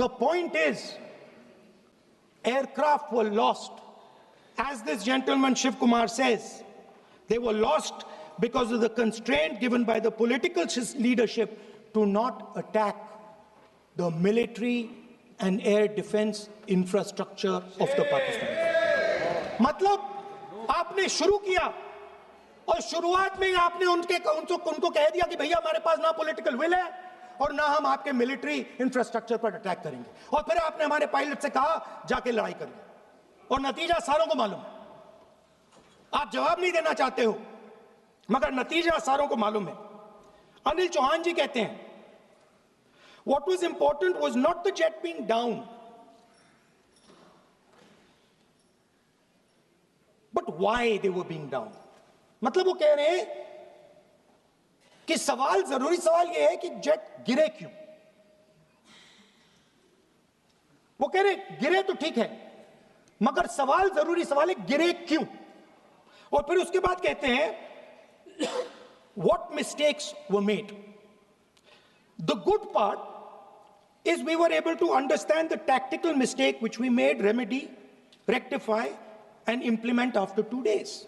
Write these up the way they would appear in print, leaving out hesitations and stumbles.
The point is, aircraft were lost. As this gentleman Shiv Kumar says, they were lost because of the constraint given by the political leadership to not attack the military and air defense infrastructure of the Pakistan. मतलब आपने शुरू किया और शुरुआत में ही आपने उनको कह दिया कि भैया हमारे पास ना पॉलिटिकल विल है और ना हम आपके मिलिट्री इंफ्रास्ट्रक्चर पर अटैक करेंगे, और फिर आपने हमारे पायलट से कहा जाके लड़ाई करिए, और नतीजा सारों को मालूम है। आप जवाब नहीं देना चाहते हो, मगर नतीजा सारों को मालूम है। अनिल चौहान जी कहते हैं, what was important was not the jet being down, but why they were being down. मतलब वो कह रहे हैं कि जरूरी सवाल ये है कि जेट गिरे क्यों। वो कह रहे गिरे तो ठीक है, मगर जरूरी सवाल है गिरे क्यों। और फिर उसके बाद कहते हैं what mistakes were made. The good part is we were able to understand the tactical mistake which we made, remedy, rectify and implement after 2 days.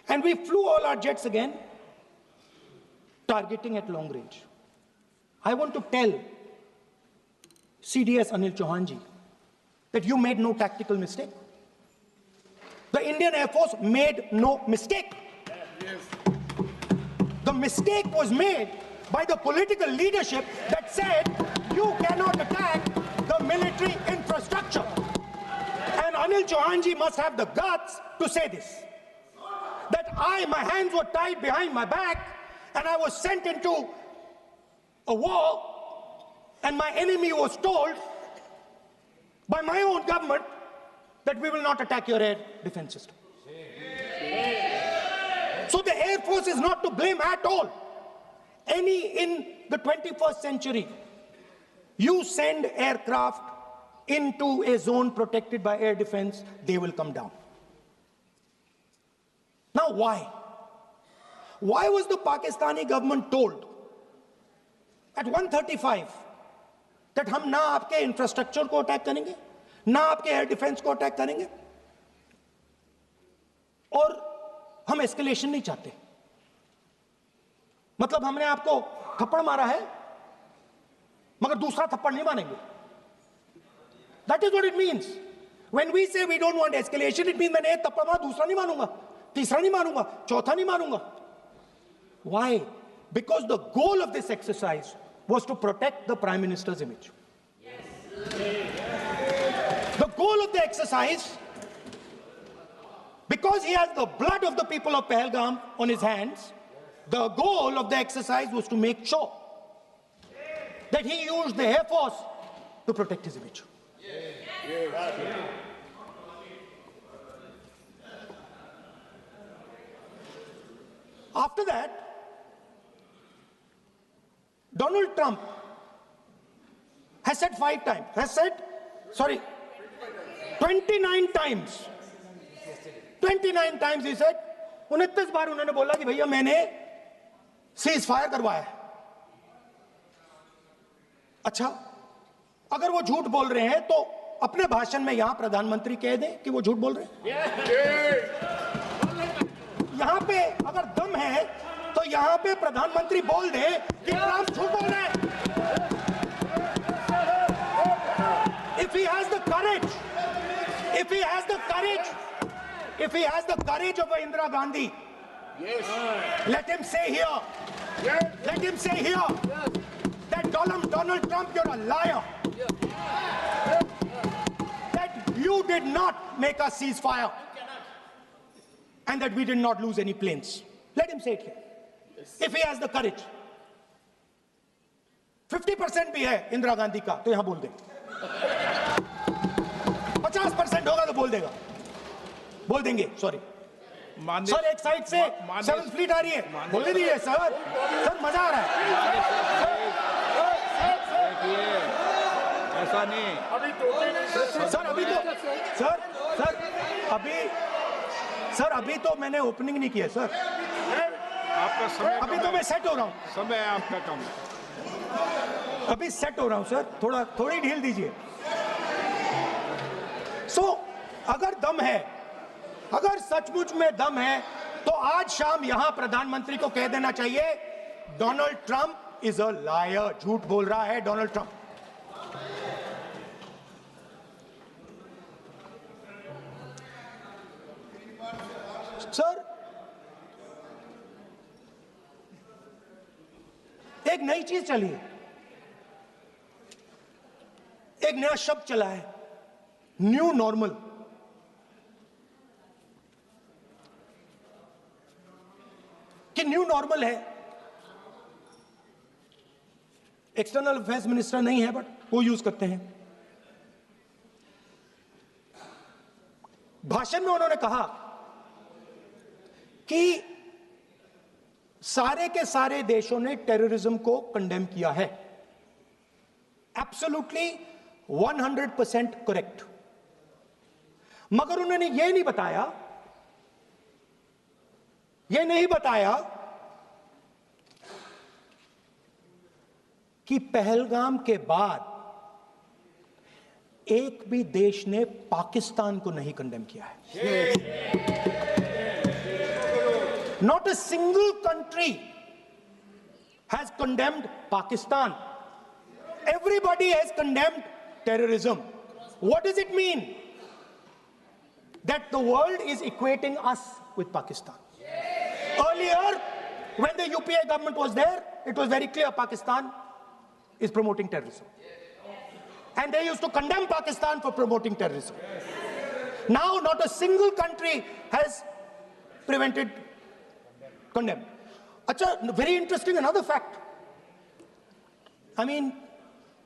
And we flew all our jets again, targeting at long range. I want to tell CDS Anil Chauhan ji that you made no tactical mistake. The Indian Air Force made no mistake. The mistake was made by the political leadership that said you cannot attack the military infrastructure. And Anil Chauhan ji must have the guts to say this, that my hands were tied behind my back and I was sent into a war, and my enemy was told by my own government that we will not attack your air defense system. So the Air Force is not to blame at all. In the 21st century, you send aircraft into a zone protected by air defense, they will come down. Now why? Why was the Pakistani government told at 1:35 that हम ना आपके infrastructure को attack करेंगे, ना आपके air defence को attack करेंगे, और हम एस्केलेशन नहीं चाहते? मतलब हमने आपको थप्पड़ मारा है मगर दूसरा थप्पड़ नहीं मारेंगे. That is what it means. When we say we don't want escalation, it means मैंने एक थप्पड़ मारा, दूसरा नहीं मारूंगा, तीसरा नहीं मारूंगा, चौथा नहीं मारूंगा. Why? Because the goal of this exercise was to protect the Prime Minister's image. The goal of the exercise, because he has the blood of the people of Pahalgam on his hands, the goal of the exercise was to make sure that he used the Air Force to protect his image. After that, Donald Trump has said 29 times. 29 times he said, 29 बार उन्होंने बोला कि भैया मैंने cease fire करवाया. अच्छा, अगर वो झूठ बोल रहे हैं तो अपने भाषण में यहां प्रधानमंत्री कह दें कि वो झूठ बोल रहे हैं. यहां पे अगर दम है तो यहां पे प्रधानमंत्री बोल दे कि ट्रंप झूठ बोल रहे हैं. If he has the courage, if he has the courage of Indira Gandhi, let him say here, that Donald Trump, you're a liar. That you did not make us cease fire, and that we did not lose any planes. Let him say it here. If he has the courage. 50% भी है इंदिरा गांधी का तो यहां बोल दे. 50% होगा तो बोल देगा, बोल देंगे. सॉरी सर, एक साइड से 7th फ्लीट आ रही है, बोल दीजिए सर. सर मजा आ रहा है. ऐसा नहीं सर. अभी तो मैंने ओपनिंग नहीं किया सर. आपका समय अभी तो मैं सेट हो रहा हूं. समय आपका कम. अभी सेट हो रहा हूं सर, थोड़ी ढील दीजिए। अगर दम है, अगर सचमुच में दम है, तो आज शाम यहां प्रधानमंत्री को कह देना चाहिए, Donald Trump is a liar, झूठ बोल रहा है डोनाल्ड ट्रंप। सर, एक नई चीज चली है, एक नया शब्द चला है, न्यू नॉर्मल। कि न्यू नॉर्मल है, एक्सटर्नल अफेयर्स मिनिस्टर नहीं है, बट वो यूज करते हैं। भाषण में उन्होंने कहा कि सारे के सारे देशों ने टेररिज्म को कंडेम किया है। Absolutely 100% correct. मगर उन्होंने यह नहीं बताया कि पहलगाम के बाद एक भी देश ने पाकिस्तान को नहीं कंडेम किया है। Not a single country has condemned Pakistan. Everybody has condemned terrorism. What does it mean? That the world is equating us with Pakistan. Earlier, when the UPA government was there, it was very clear Pakistan is promoting terrorism. And they used to condemn Pakistan for promoting terrorism. Now, not a single country has condemned. Acha, very interesting, another fact. I mean,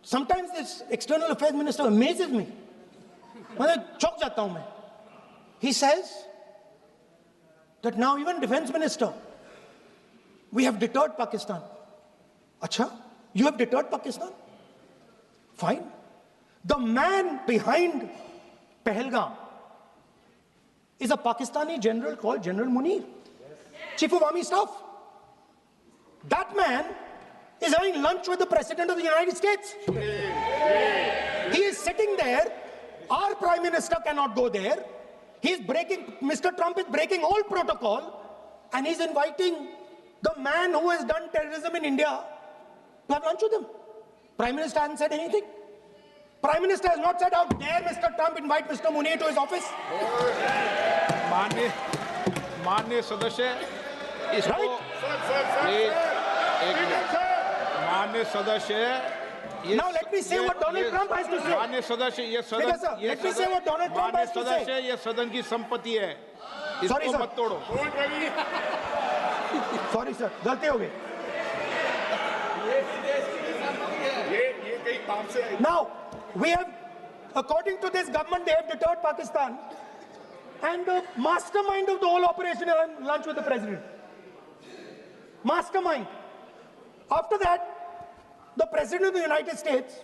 sometimes this external affairs minister amazes me. चौंक जाता हूं मैं. He says that now even defense minister, we have deterred Pakistan. Acha, you have deterred Pakistan? Fine. The man behind Pahalgam is a Pakistani general called General Munir, Chief of Army Staff. That man is having lunch with the President of the United States. He is sitting there. Our Prime Minister cannot go there. Mr. Trump is breaking all protocol, and he's inviting the man who has done terrorism in India to have lunch with him. Prime Minister hasn't said anything. Prime Minister has not said, how dare Mr. Trump invite Mr. Munir to his office? माननीय सदस्य, इसको माननीय सदस्य, now let me say what Donald Trump has to say. माननीय सदस्य, ये सदन की संपत्ति है, इसको मत तोड़ो। Sorry sir, गलती हो गई। Now we have, according to this government, they have deterred Pakistan, and the mastermind of the whole operation is having lunch with the president. Mastermind. After that, the President of the United States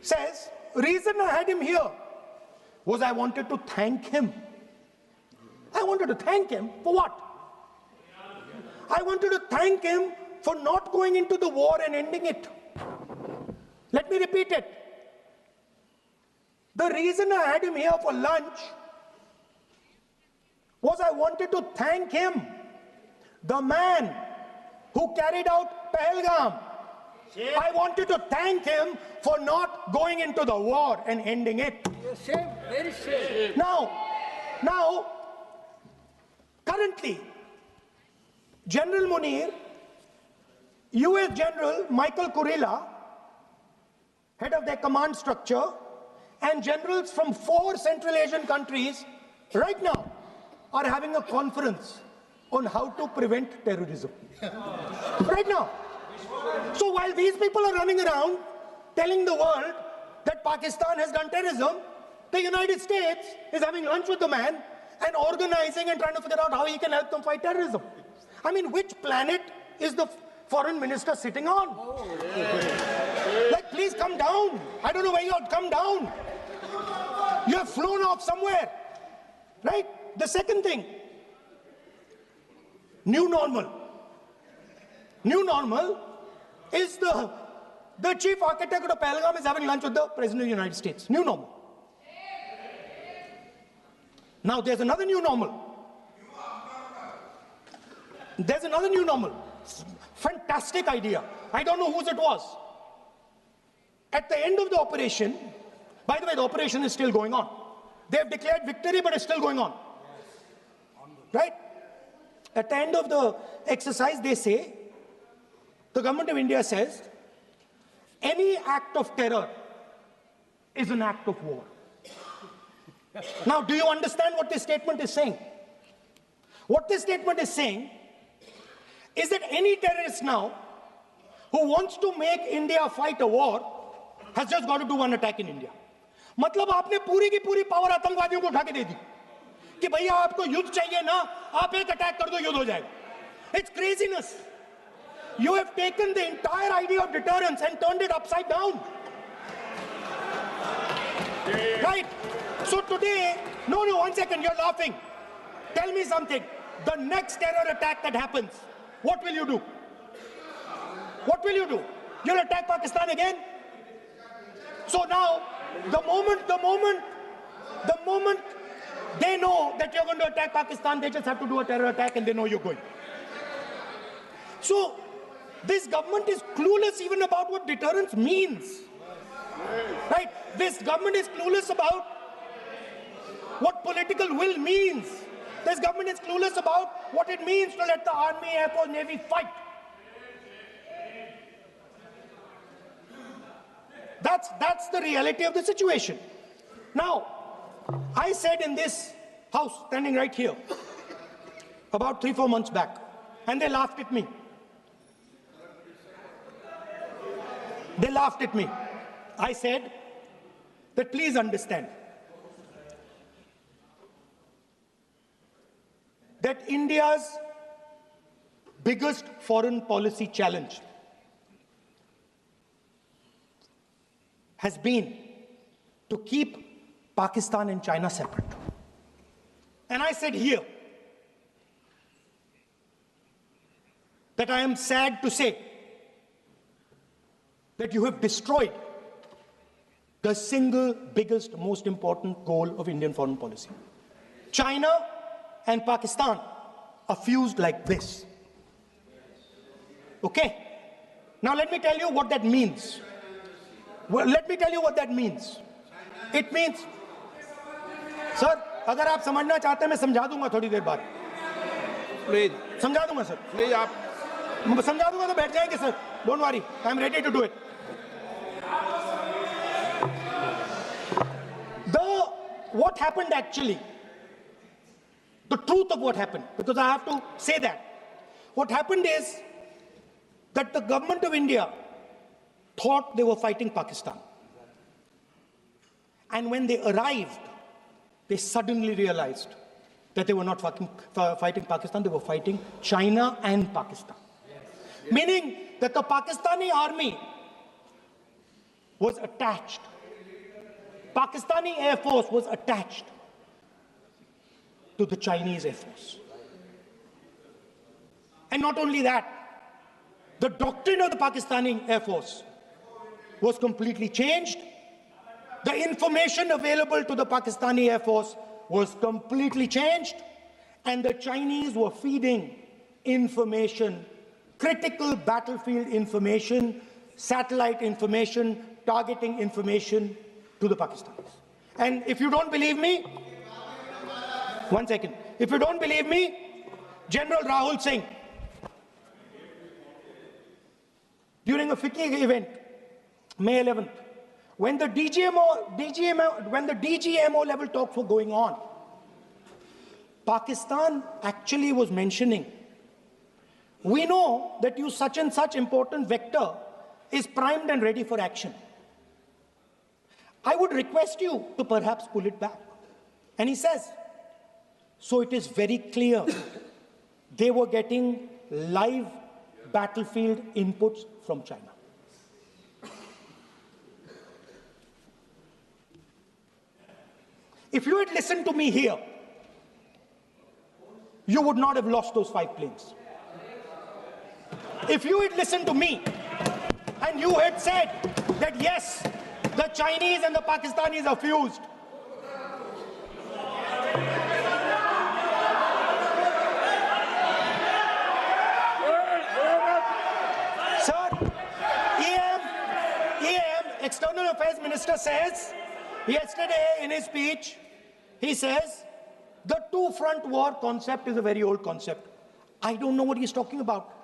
says, reason I had him here was I wanted to thank him. I wanted to thank him for what? I wanted to thank him for not going into the war and ending it. Let me repeat it. The reason I had him here for lunch was I wanted to thank him, the man who carried out Pahalgam. I wanted to thank him for not going into the war and ending it. Shame, very shame. Now, currently, General Munir, US General Michael Kurilla, head of their command structure, and generals from 4 Central Asian countries right now are having a conference on how to prevent terrorism. Right now. So while these people are running around telling the world that Pakistan has done terrorism, the United States is having lunch with the man and organizing and trying to figure out how he can help them fight terrorism. I mean, which planet is the foreign minister sitting on? Like, please come down. I don't know where you are. Come down. You have flown off somewhere. Right? The second thing, new normal. New normal is the The chief architect of Pahalgam is having lunch with the President of the United States. New normal. Now there's another new normal. There's another new normal. Fantastic idea. I don't know whose it was. At the end of the operation, by the way, the operation is still going on. They have declared victory, but it's still going on. Right? At the end of the exercise, they say, the government of India says, any act of terror is an act of war. Now, do you understand what this statement is saying? What this statement is saying is that any terrorist now who wants to make India fight a war has just got to do one attack in India. मतलब आपने पूरी की पूरी power आतंकवादियों को उठा के दे दी कि भैया आपको युद्ध चाहिए ना, आप एक अटैक कर दो, युद्ध हो जाएगा. It's craziness. You have taken the entire idea of deterrence and turned it upside down. Right? So today, no, 1 second, you're laughing. Tell me something. The next terror attack that happens, what will you do? What will you do? You'll attack Pakistan again? So now, the moment they know that you're going to attack Pakistan, they just have to do a terror attack and they know you're going. So, this government is clueless even about what deterrence means. Right? This government is clueless about what political will means. This government is clueless about what it means to let the Army, Air Force, Navy fight. That's the reality of the situation. Now, I said in this house, standing right here, about 3-4 months back, and they laughed at me. They laughed at me. I said that please understand that India's biggest foreign policy challenge has been to keep Pakistan and China separate. And I said here that I am sad to say that you have destroyed the single biggest, most important goal of Indian foreign policy. China and Pakistan are fused like this. Okay? Now let me tell you what that means. Well, let me tell you what that means. It means, sir, अगर आप समझना चाहते हैं मैं समझा दूंगा थोड़ी देर बाद. Please. समझा दूंगा सर. Please, आप समझा दूंगा तो बैठ जाएंगे sir. Don't worry, I'm ready to do it. What happened actually, the truth of what happened, because I have to say that. What happened is that the government of India thought they were fighting Pakistan. And when they arrived, they suddenly realized that they were not fighting Pakistan, they were fighting China and Pakistan. Yes. Meaning that the Pakistani army was attached. Pakistani Air Force was attached to the Chinese Air Force. And not only that, the doctrine of the Pakistani Air Force was completely changed. The information available to the Pakistani Air Force was completely changed. And the Chinese were feeding information, critical battlefield information, satellite information, targeting information to the Pakistanis. And if you don't believe me, 1 second. If you don't believe me, General Rahul Singh, during a FICCI event, May 11th, when the DGMO level talks were going on, Pakistan actually was mentioning, we know that you such and such important vector is primed and ready for action. I would request you to perhaps pull it back. And he says, so it is very clear they were getting live battlefield inputs from China. If you had listened to me here, you would not have lost those 5 planes. If you had listened to me And you had said that yes, the Chinese and the Pakistanis are fused. Sir, EM, External Affairs Minister says, yesterday in his speech, he says, the two-front war concept is a very old concept. I don't know what he's talking about.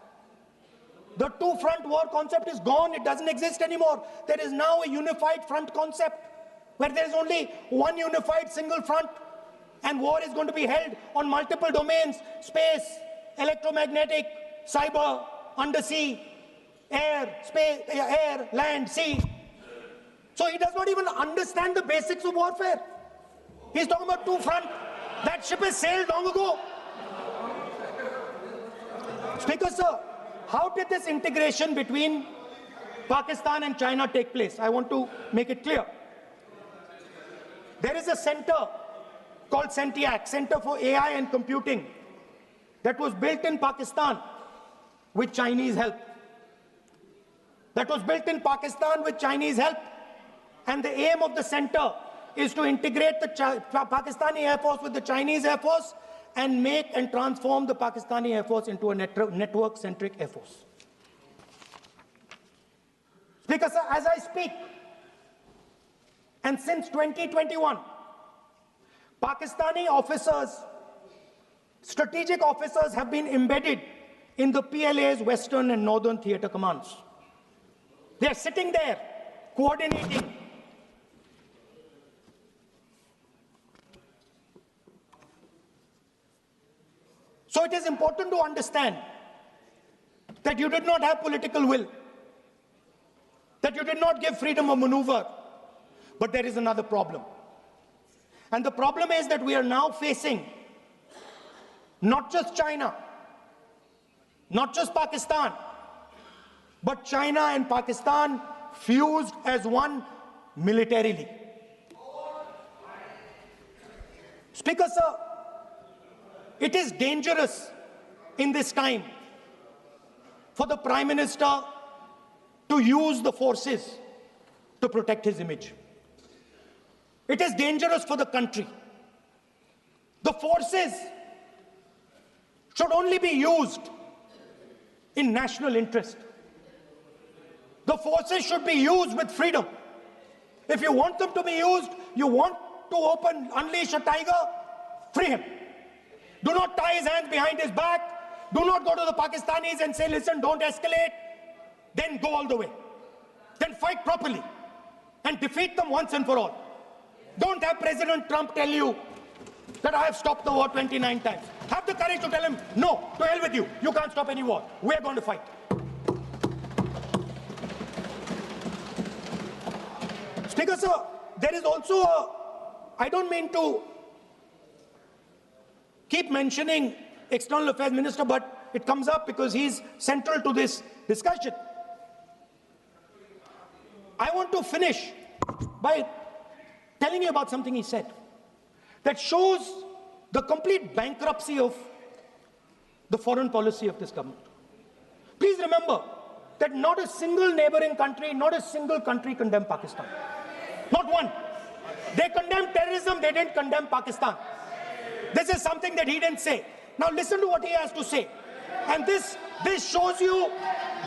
The two-front war concept is gone. It doesn't exist anymore. There is now a unified front concept where there is only one unified single front, and war is going to be held on multiple domains: space, electromagnetic, cyber, undersea, air, space, air, land, sea. So he does not even understand the basics of warfare. He's talking about two-front. That ship has sailed long ago. Speaker, sir, how did this integration between Pakistan and China take place? I want to make it clear. There is a center called CENTIAC, Center for AI and Computing, that was built in Pakistan with Chinese help. That was built in Pakistan with Chinese help. And the aim of the center is to integrate the Pakistani Air Force with the Chinese Air Force and make and transform the Pakistani Air Force into a network-centric Air Force. Speaker, sir, as I speak, and since 2021, Pakistani officers, strategic officers, have been embedded in the PLA's Western and Northern Theatre Commands. They are sitting there, coordinating. So it is important to understand that you did not have political will, that you did not give freedom of maneuver, but there is another problem. And the problem is that we are now facing not just China, not just Pakistan, but China and Pakistan fused as one militarily. Speaker, sir, it is dangerous in this time for the Prime Minister to use the forces to protect his image. It is dangerous for the country. The forces should only be used in national interest. The forces should be used with freedom. If you want them to be used, you want to unleash a tiger, free him. Do not tie his hands behind his back. Do not go to the Pakistanis and say, listen, don't escalate. Then go all the way. Then fight properly and defeat them once and for all. Don't have President Trump tell you that I have stopped the war 29 times. Have the courage to tell him, no, to hell with you. You can't stop any war. We're going to fight. Speaker, sir, there is also I don't mean to keep mentioning External Affairs Minister, but it comes up because he's central to this discussion. I want to finish by telling you about something he said that shows the complete bankruptcy of the foreign policy of this government. Please remember that not a single neighboring country, not a single country condemned Pakistan. Not one. They condemned terrorism, they didn't condemn Pakistan. This is something that he didn't say. Now listen to what he has to say. And this shows you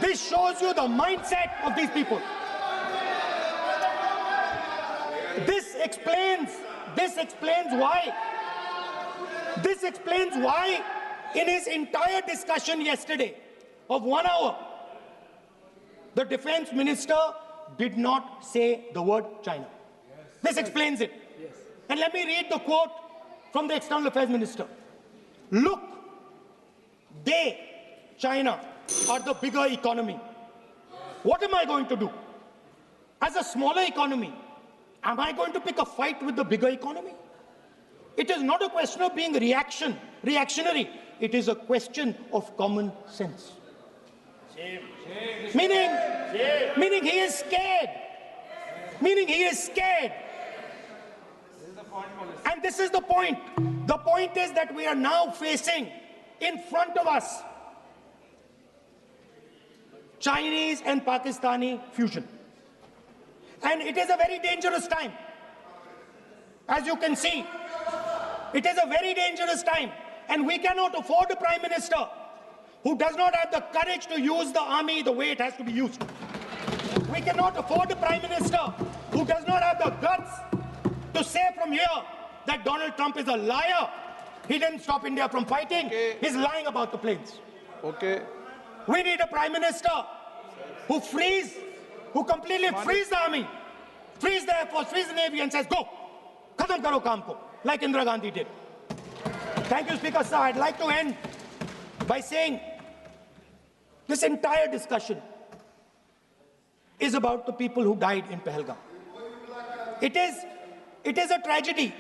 the mindset of these people. This explains why in his entire discussion yesterday of 1 hour, the defense minister did not say the word China. This explains it. And let me read the quote from the External Affairs Minister. Look, China, are the bigger economy. What am I going to do? As a smaller economy, am I going to pick a fight with the bigger economy? It is not a question of being reactionary. It is a question of common sense. Meaning he is scared. And this is the point. The point is that we are now facing in front of us Chinese and Pakistani fusion. And it is a very dangerous time. As you can see, it is a very dangerous time. And we cannot afford a Prime Minister who does not have the courage to use the army the way it has to be used. We cannot afford a Prime Minister who does not have the guts to say from here that Donald Trump is a liar. He didn't stop India from fighting. Okay. He's lying about the planes. Okay. We need a Prime Minister who completely frees the army, frees the Air Force, frees the Navy and says, go, khatam karo kaam ko, like Indira Gandhi did. Thank you, Speaker, sir. I'd like to end by saying this entire discussion is about the people who died in Pahalgam. It is a tragedy,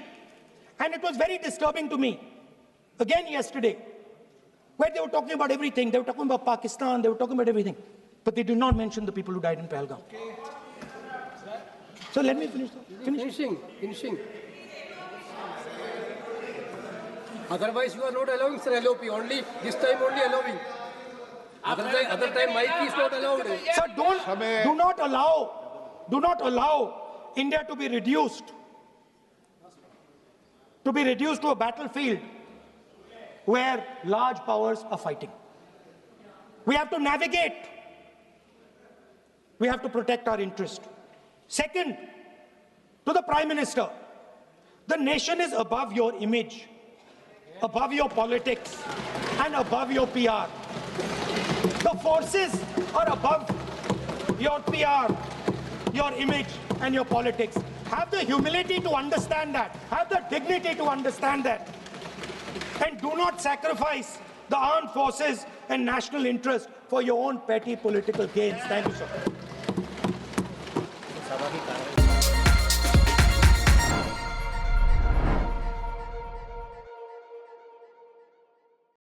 and it was very disturbing to me, again yesterday, where they were talking about everything. They were talking about Pakistan, they were talking about everything, but they did not mention the people who died in Pahalgam. So let me finish. Finishing. Otherwise, you are not allowing, sir, LOP. Only this time, only allowing. Other time, mic is not allowed. Sir, do not allow India to be reduced to a battlefield where large powers are fighting. We have to navigate. We have to protect our interest. Second, to the Prime Minister, the nation is above your image, above your politics, and above your PR. The forces are above your PR, your image, and your politics. Have the humility to understand that. Have the dignity to understand that. And do not sacrifice the armed forces and national interest for your own petty political gains. Thank you, sir.